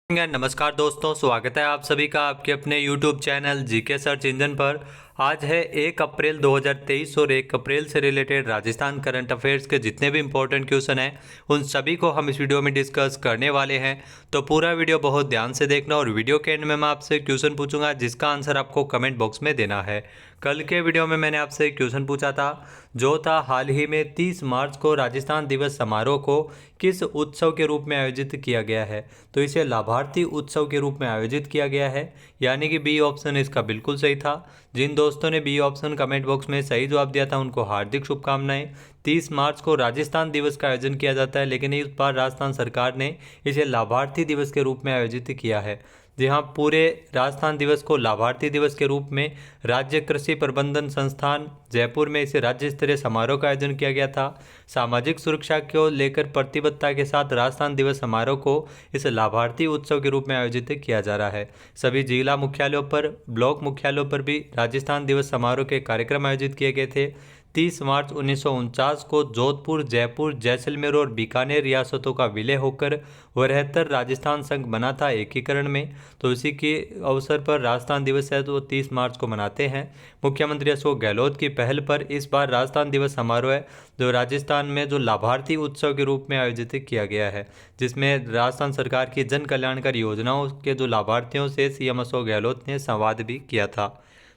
नमस्कार दोस्तों, स्वागत है आप सभी का आपके अपने YouTube channel GK search engine पर। आज है 1 अप्रैल 2023 और 1 अप्रैल से रिलेटेड राजस्थान करंट अफेयर्स के जितने भी इंपॉर्टेंट क्वेश्चन हैं उन सभी को हम इस वीडियो में डिस्कस करने वाले हैं। तो पूरा वीडियो बहुत ध्यान से देखना और वीडियो के एंड में मैं आपसे क्वेश्चन पूछूंगा जिसका आंसर आपको कमेंट बॉक्स में देना है। कल के वीडियो में मैंने आपसे क्वेश्चन पूछा था जो था हाल ही में 30 मार्च को राजस्थान दिवस समारोह को किस उत्सव के रूप में आयोजित किया गया है। तो इसे लाभार्थी उत्सव के रूप में आयोजित किया गया है, यानी कि बी ऑप्शन इसका बिल्कुल सही था। जिन दोस्तों ने बी ऑप्शन कमेंट बॉक्स में सही जवाब दिया था उनको हार्दिक शुभकामनाएं। 30 मार्च को राजस्थान दिवस का आयोजन किया जाता है, लेकिन इस बार राजस्थान सरकार ने इसे लाभार्थी दिवस के रूप में आयोजित किया है। जी हाँ, पूरे राजस्थान दिवस को लाभार्थी दिवस के रूप में राज्य कृषि प्रबंधन संस्थान जयपुर में इसे राज्य स्तरीय समारोह का आयोजन किया गया था। सामाजिक सुरक्षा को लेकर प्रतिबद्धता के साथ राजस्थान दिवस समारोह को इस लाभार्थी उत्सव के रूप में आयोजित किया जा रहा है। सभी जिला मुख्यालयों पर, ब्लॉक मुख्यालयों पर भी राजस्थान दिवस समारोह के कार्यक्रम आयोजित किए गए थे। 30 मार्च 1949 को जोधपुर, जयपुर, जैसलमेर और बीकानेर रियासतों का विलय होकर 72 राजस्थान संघ बना था एकीकरण में। तो इसी के अवसर पर राजस्थान दिवस है तो 30 मार्च को मनाते हैं। मुख्यमंत्री अशोक गहलोत की पहल पर इस बार राजस्थान दिवस समारोह है जो राजस्थान में जो लाभार्थी उत्सव के रूप में आयोजित किया गया है, जिसमें राजस्थान सरकार की जन कल्याणकारी योजनाओं के जो लाभार्थियों से सीएम अशोक गहलोत ने संवाद भी किया था।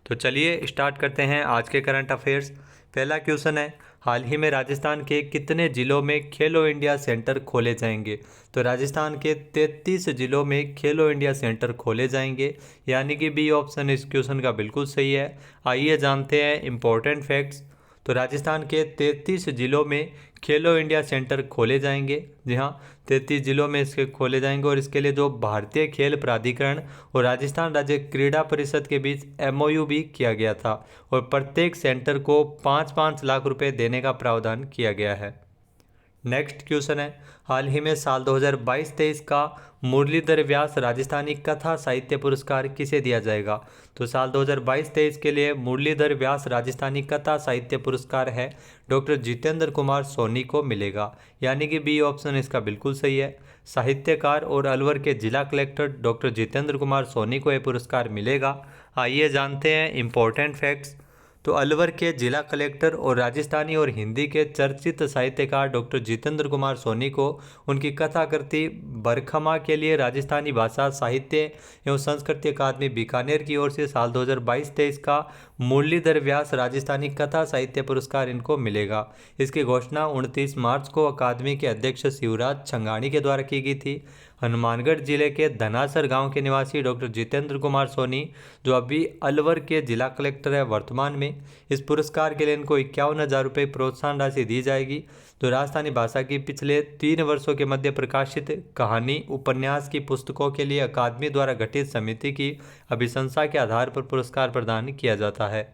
तो चलिए स्टार्ट करते हैं आज के करंट अफेयर्स। पहला क्वेश्चन है, हाल ही में राजस्थान के कितने जिलों में खेलो इंडिया सेंटर खोले जाएंगे। तो राजस्थान के 33 जिलों में खेलो इंडिया सेंटर खोले जाएंगे, यानी कि बी ऑप्शन इस क्वेश्चन का बिल्कुल सही है। आइए जानते हैं इंपॉर्टेंट फैक्ट्स। तो राजस्थान के 33 जिलों में खेलो इंडिया सेंटर खोले जाएंगे। जी हाँ, 33 जिलों में इसके खोले जाएंगे और इसके लिए जो भारतीय खेल प्राधिकरण और राजस्थान राज्य क्रीड़ा परिषद के बीच एमओयू भी किया गया था और प्रत्येक सेंटर को 5-5 लाख रुपए देने का प्रावधान किया गया है। नेक्स्ट क्वेश्चन है, हाल ही में साल 2022-23 का मुरलीधर व्यास राजस्थानी कथा साहित्य पुरस्कार किसे दिया जाएगा। तो साल 2022-23 के लिए मुरलीधर व्यास राजस्थानी कथा साहित्य पुरस्कार है डॉक्टर जितेंद्र कुमार सोनी को मिलेगा, यानी कि बी ऑप्शन इसका बिल्कुल सही है। साहित्यकार और अलवर के जिला कलेक्टर डॉक्टर जितेंद्र कुमार सोनी को यह पुरस्कार मिलेगा। आइए जानते हैं इंपॉर्टेंट फैक्ट्स। तो अलवर के जिला कलेक्टर और राजस्थानी और हिंदी के चर्चित साहित्यकार डॉक्टर जितेंद्र कुमार सोनी को उनकी कथाकृति बरखमा के लिए राजस्थानी भाषा साहित्य एवं संस्कृति अकादमी बीकानेर की ओर से साल 2022-23 का मुरलीधर व्यास राजस्थानी कथा साहित्य पुरस्कार इनको मिलेगा। इसकी घोषणा 29 मार्च को अकादमी के अध्यक्ष शिवराज छंगाणी के द्वारा की गई थी। हनुमानगढ़ जिले के धनासर गांव के निवासी डॉक्टर जितेंद्र कुमार सोनी, जो अभी अलवर के जिला कलेक्टर है वर्तमान में, इस पुरस्कार के लिए इनको 51,000 रुपये प्रोत्साहन राशि दी जाएगी। तो राजस्थानी भाषा की पिछले 3 वर्षों के मध्य प्रकाशित कहानी उपन्यास की पुस्तकों के लिए अकादमी द्वारा गठित समिति की अभिशंसा के आधार पर पुरस्कार प्रदान किया जाता है।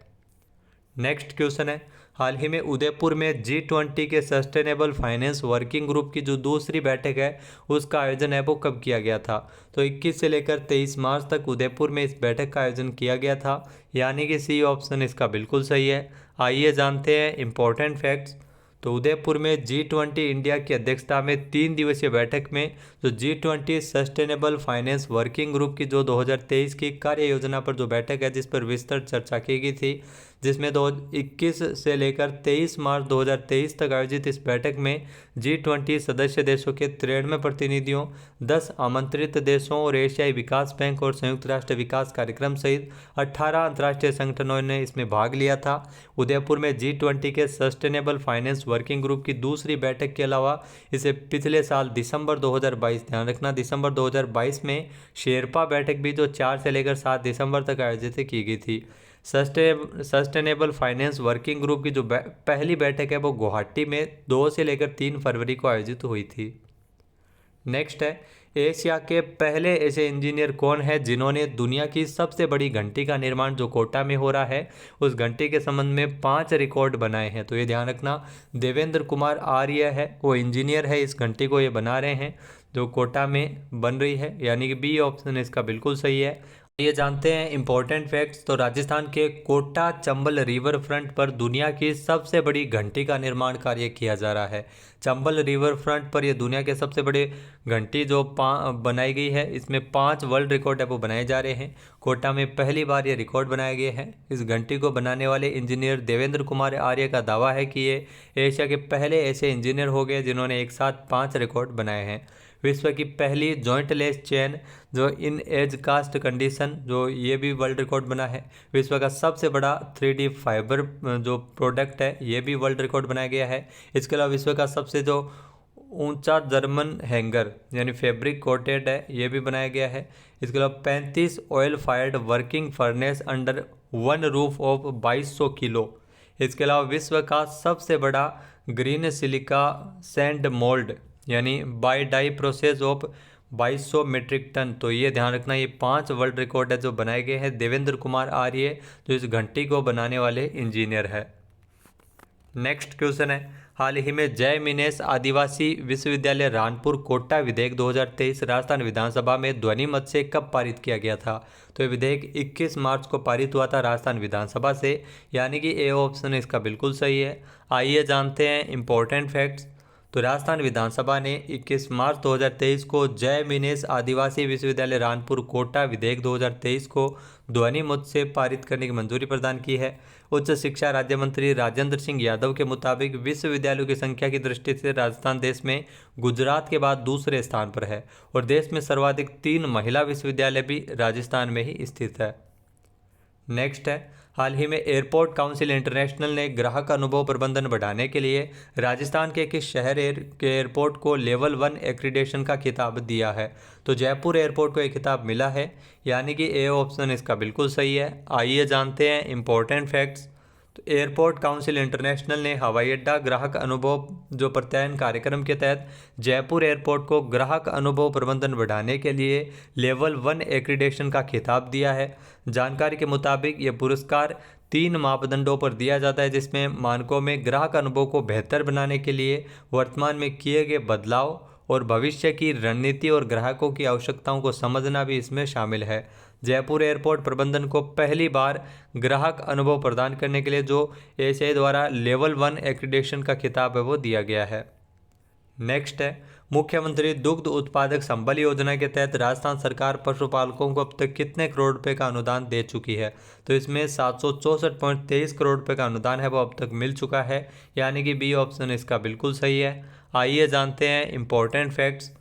नेक्स्ट क्वेश्चन है, हाल ही में उदयपुर में G20 के सस्टेनेबल फाइनेंस वर्किंग ग्रुप की जो दूसरी बैठक है उसका आयोजन है वो कब किया गया था। तो 21 से लेकर 23 मार्च तक उदयपुर में इस बैठक का आयोजन किया गया था, यानी कि सी ऑप्शन इसका बिल्कुल सही है। आइए जानते हैं इंपॉर्टेंट फैक्ट्स। तो उदयपुर में G20 इंडिया की अध्यक्षता में 3 दिवसीय बैठक में जो G20 sustainable finance working group की जो 2023 की कार्य योजना पर जो बैठक है जिस पर विस्तृत चर्चा की गई थी, जिसमें 21 से लेकर 23 मार्च 2023 तक आयोजित इस बैठक में G20 सदस्य देशों के 93 प्रतिनिधियों, 10 आमंत्रित देशों और एशियाई विकास बैंक और संयुक्त राष्ट्र विकास कार्यक्रम सहित 18 अंतर्राष्ट्रीय संगठनों ने इसमें भाग लिया था। उदयपुर में G20 के सस्टेनेबल फाइनेंस वर्किंग ग्रुप की दूसरी बैठक के अलावा इसे पिछले साल दिसंबर 2022, ध्यान रखना दिसंबर 2022 में शेरपा बैठक भी जो 4 से लेकर 7 दिसंबर तक आयोजित की गई थी। सस्टेनेबल फाइनेंस वर्किंग ग्रुप की जो पहली बैठक है वो गुवाहाटी में 2 से लेकर 3 फरवरी को आयोजित हुई थी। नेक्स्ट है, एशिया के पहले ऐसे इंजीनियर कौन है जिन्होंने दुनिया की सबसे बड़ी घंटी का निर्माण जो कोटा में हो रहा है उस घंटी के संबंध में 5 रिकॉर्ड बनाए हैं। तो ये ध्यान रखना, देवेंद्र कुमार आर्य है वो इंजीनियर है, इस घंटी को ये बना रहे हैं जो कोटा में बन रही है, यानी कि बी ऑप्शन इसका बिल्कुल सही है। ये जानते हैं इंपॉर्टेंट फैक्ट्स। तो राजस्थान के कोटा चंबल रिवर फ्रंट पर दुनिया की सबसे बड़ी घंटी का निर्माण कार्य किया जा रहा है। चंबल रिवर फ्रंट पर यह दुनिया के सबसे बड़े घंटी जो बनाई गई है, इसमें 5 वर्ल्ड रिकॉर्ड है वो बनाए जा रहे हैं। कोटा में पहली बार ये रिकॉर्ड बनाए गए हैं। इस घंटी को बनाने वाले इंजीनियर देवेंद्र कुमार आर्य का दावा है कि ये एशिया के पहले ऐसे इंजीनियर हो गए जिन्होंने एक साथ 5 रिकॉर्ड बनाए हैं। विश्व की पहली जॉइंट लेस चेन जो इन एज कास्ट कंडीशन, जो ये भी वर्ल्ड रिकॉर्ड बना है। विश्व का सबसे बड़ा 3D फाइबर जो प्रोडक्ट है, ये भी वर्ल्ड रिकॉर्ड बनाया गया है। इसके अलावा विश्व का सबसे जो ऊंचा जर्मन हैंगर यानी फैब्रिक कोटेड है, ये भी बनाया गया है। इसके अलावा 35 oil fired working furnace under one roof of 2200 kilo. इसके अलावा विश्व का सबसे बड़ा ग्रीन सिलिका सैंड मोल्ड यानी by die process of 2200 metric tonne. तो ये ध्यान रखना, ये 5 वर्ल्ड रिकॉर्ड है जो बनाए गए हैं। देवेंद्र कुमार आर्य जो इस घंटी को बनाने वाले इंजीनियर है। नेक्स्ट क्वेश्चन है, हाल ही में जय मिनेश आदिवासी विश्वविद्यालय रानपुर कोटा विधेयक 2023 राजस्थान विधानसभा में ध्वनि मत से कब पारित किया गया था? तो ये विधेयक 21 मार्च को पारित हुआ था राजस्थान विधानसभा से, यानी कि ए ऑप्शन इसका बिल्कुल सही है। आइए जानते हैं इंपॉर्टेंट फैक्ट्स। तो राजस्थान विधानसभा ने 21 मार्च 2023 को जय मिनेश आदिवासी विश्वविद्यालय रानपुर कोटा विधेयक 2023 को ध्वनि मत से पारित करने की मंजूरी प्रदान की है। उच्च शिक्षा राज्य मंत्री राजेंद्र सिंह यादव के मुताबिक विश्वविद्यालयों की संख्या की दृष्टि से राजस्थान देश में गुजरात के बाद दूसरे स्थान पर है और देश में सर्वाधिक 3 महिला विश्वविद्यालय भी राजस्थान में ही स्थित है। नेक्स्ट है, हाल ही में एयरपोर्ट काउंसिल इंटरनेशनल ने ग्राहक अनुभव प्रबंधन बढ़ाने के लिए राजस्थान के किस शहर के एयरपोर्ट को लेवल 1 एक्रीडेशन का खिताब दिया है? तो जयपुर एयरपोर्ट को यह खिताब मिला है, यानी कि ए ऑप्शन इसका बिल्कुल सही है। आइए जानते हैं इंपॉर्टेंट फैक्ट्स। तो एयरपोर्ट काउंसिल इंटरनेशनल ने हवाई अड्डा ग्राहक अनुभव जो प्रत्यायन कार्यक्रम के तहत जयपुर एयरपोर्ट को ग्राहक अनुभव प्रबंधन बढ़ाने के लिए लेवल 1 एक्रीडेशन का खिताब दिया है। जानकारी के मुताबिक ये पुरस्कार 3 मापदंडों पर दिया जाता है, जिसमें मानकों में ग्राहक अनुभव को बेहतर बनाने के लिए वर्तमान में किए गए बदलाव और भविष्य की रणनीति और ग्राहकों की आवश्यकताओं को समझना भी इसमें शामिल है। जयपुर एयरपोर्ट प्रबंधन को पहली बार ग्राहक अनुभव प्रदान करने के लिए जो एशियाई द्वारा लेवल 1 एक्रीडेशन का खिताब है वो दिया गया है। नेक्स्ट है, मुख्यमंत्री दुग्ध उत्पादक संबल योजना के तहत राजस्थान सरकार पशुपालकों को अब तक कितने करोड़ रुपए का अनुदान दे चुकी है? तो इसमें 764.23 करोड़ रुपए का अनुदान है वो अब तक मिल चुका है, यानी कि बी ऑप्शन इसका बिल्कुल सही है। आइए जानते हैं इंपॉर्टेंट फैक्ट्स।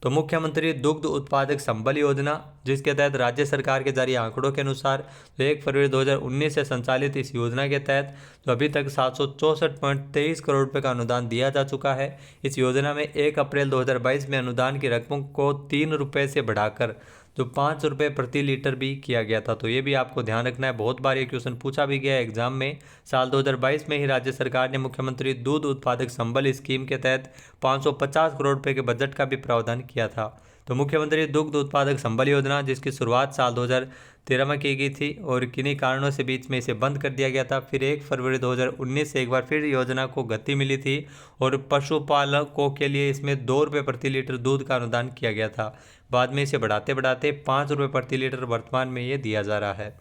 तो मुख्यमंत्री दुग्ध उत्पादक संबल योजना, जिसके तहत राज्य सरकार के जारी आंकड़ों के अनुसार 1 फरवरी 2019 से संचालित इस योजना के तहत जो अभी तक 764.23 करोड़ रुपए का अनुदान दिया जा चुका है। इस योजना में 1 अप्रैल 2022 में अनुदान की रकम को 3 रुपये से बढ़ाकर जो 5 रुपये प्रति लीटर भी किया गया था। तो ये भी आपको ध्यान रखना है, बहुत बार ये क्वेश्चन पूछा भी गया एग्जाम में। साल 2022 में ही राज्य सरकार ने मुख्यमंत्री दूध उत्पादक संबल स्कीम के तहत 550 करोड़ रुपए के बजट का भी प्रावधान किया था। तो मुख्यमंत्री दुग्ध उत्पादक संबल योजना, जिसकी शुरुआत साल 2013 में की गई थी और किन्हीं कारणों से बीच में इसे बंद कर दिया गया था। फिर 1 फरवरी 2019 से एक बार फिर योजना को गति मिली थी और पशुपालकों के लिए इसमें 2 रुपये प्रति लीटर दूध का अनुदान किया गया था। बाद में इसे बढ़ाते बढ़ाते 5 रुपये प्रति लीटर वर्तमान में ये दिया जा रहा है।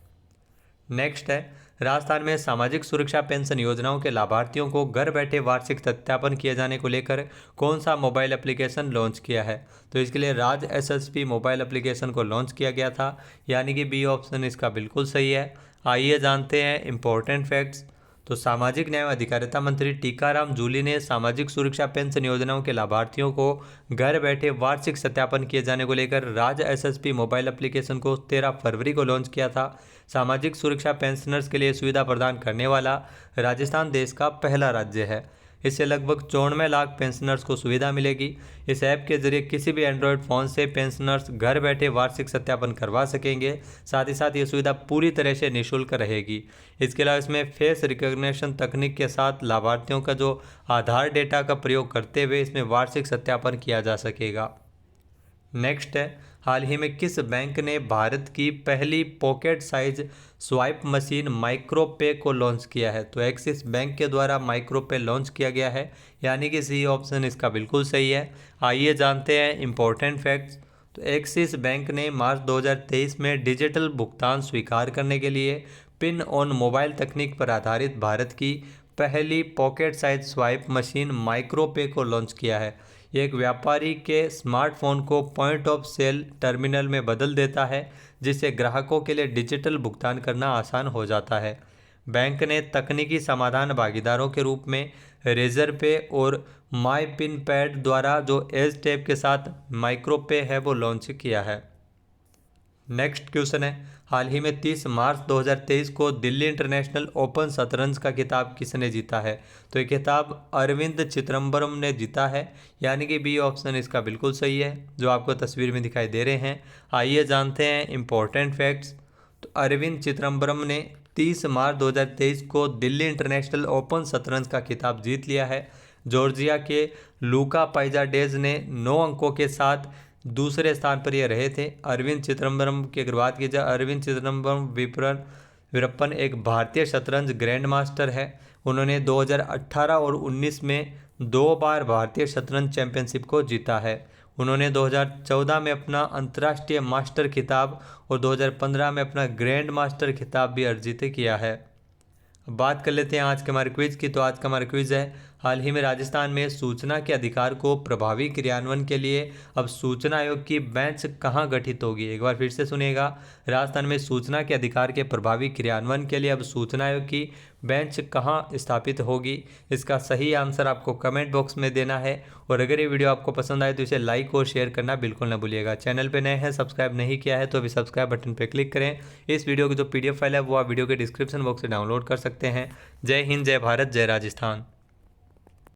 नेक्स्ट है, राजस्थान में सामाजिक सुरक्षा पेंशन योजनाओं के लाभार्थियों को घर बैठे वार्षिक सत्यापन किए जाने को लेकर कौन सा मोबाइल एप्लीकेशन लॉन्च किया है? तो इसके लिए राज एसएसपी मोबाइल एप्लीकेशन को लॉन्च किया गया था, यानी कि बी ऑप्शन इसका बिल्कुल सही है। आइए जानते हैं इंपॉर्टेंट फैक्ट्स। तो सामाजिक न्याय और अधिकारिता मंत्री टीकाराम जूली ने सामाजिक सुरक्षा पेंशन योजनाओं के लाभार्थियों को घर बैठे वार्षिक सत्यापन किए जाने को लेकर राज एसएसपी मोबाइल एप्लीकेशन को 13 फरवरी को लॉन्च किया था। सामाजिक सुरक्षा पेंशनर्स के लिए सुविधा प्रदान करने वाला राजस्थान देश का पहला राज्य है। इससे लगभग 94 लाख पेंशनर्स को सुविधा मिलेगी। इस ऐप के जरिए किसी भी एंड्रॉयड फ़ोन से पेंशनर्स घर बैठे वार्षिक सत्यापन करवा सकेंगे। साथ ही साथ ये सुविधा पूरी तरह से निःशुल्क रहेगी। इसके अलावा इसमें फेस रिकॉग्निशन तकनीक के साथ लाभार्थियों का जो आधार डेटा का प्रयोग करते हुए इसमें वार्षिक सत्यापन किया जा सकेगा। नेक्स्ट है, हाल ही में किस बैंक ने भारत की पहली पॉकेट साइज स्वाइप मशीन माइक्रोपे को लॉन्च किया है? तो एक्सिस बैंक के द्वारा माइक्रोपे लॉन्च किया गया है, यानी कि सी ऑप्शन इसका बिल्कुल सही है। आइए जानते हैं इंपॉर्टेंट फैक्ट्स। तो एक्सिस बैंक ने मार्च 2023 में डिजिटल भुगतान स्वीकार करने के लिए पिन ऑन मोबाइल तकनीक पर आधारित भारत की पहली पॉकेट साइज स्वाइप मशीन माइक्रोपे को लॉन्च किया है। यह एक व्यापारी के स्मार्टफोन को पॉइंट ऑफ सेल टर्मिनल में बदल देता है, जिससे ग्राहकों के लिए डिजिटल भुगतान करना आसान हो जाता है। बैंक ने तकनीकी समाधान भागीदारों के रूप में रेजर पे और माई पिन पैड द्वारा जो एज टैब के साथ माइक्रोपे है वो लॉन्च किया है। नेक्स्ट क्वेश्चन है, हाल ही में 30 मार्च 2023 को दिल्ली इंटरनेशनल ओपन शतरंज का खिताब किसने जीता है? तो ये खिताब अरविंद चिदम्बरम ने जीता है, यानी कि बी ऑप्शन इसका बिल्कुल सही है, जो आपको तस्वीर में दिखाई दे रहे हैं। आइए जानते हैं इंपॉर्टेंट फैक्ट्स। तो अरविंद चिदम्बरम ने 30 मार्च 2023 को दिल्ली इंटरनेशनल ओपन शतरंज का खिताब जीत लिया है। जॉर्जिया के लूका पाइजाडेज ने 9 अंकों के साथ दूसरे स्थान पर ये रहे थे। अरविंद चिदम्बरम की अगर बात की जाए, अरविंद चिदम्बरम वीरप्पन एक भारतीय शतरंज ग्रैंड मास्टर है। उन्होंने 2018 और 19 में 2 बार भारतीय शतरंज चैंपियनशिप को जीता है। उन्होंने 2014 में अपना अंतर्राष्ट्रीय मास्टर खिताब और 2015 में अपना ग्रैंड मास्टर खिताब भी अर्जित किया है। बात कर लेते हैं आज के हमारे क्विज की। तो आज का हमारा क्विज है, हाल ही में राजस्थान में सूचना के अधिकार को प्रभावी क्रियान्वयन के लिए अब सूचना आयोग की बेंच कहां गठित होगी? एक बार फिर से सुनिएगा, राजस्थान में सूचना के अधिकार के प्रभावी क्रियान्वयन के लिए अब सूचना आयोग की बेंच कहां स्थापित होगी? इसका सही आंसर आपको कमेंट बॉक्स में देना है। और अगर ये वीडियो आपको पसंद आए तो इसे लाइक और शेयर करना बिल्कुल ना भूलिएगा। चैनल पे नए हैं, सब्सक्राइब नहीं किया है तो अभी सब्सक्राइब बटन पर क्लिक करें। इस वीडियो की जो PDF फाइल है वो आप वीडियो के डिस्क्रिप्शन बॉक्स से डाउनलोड कर सकते हैं। जय हिंद, जय भारत, जय राजस्थान।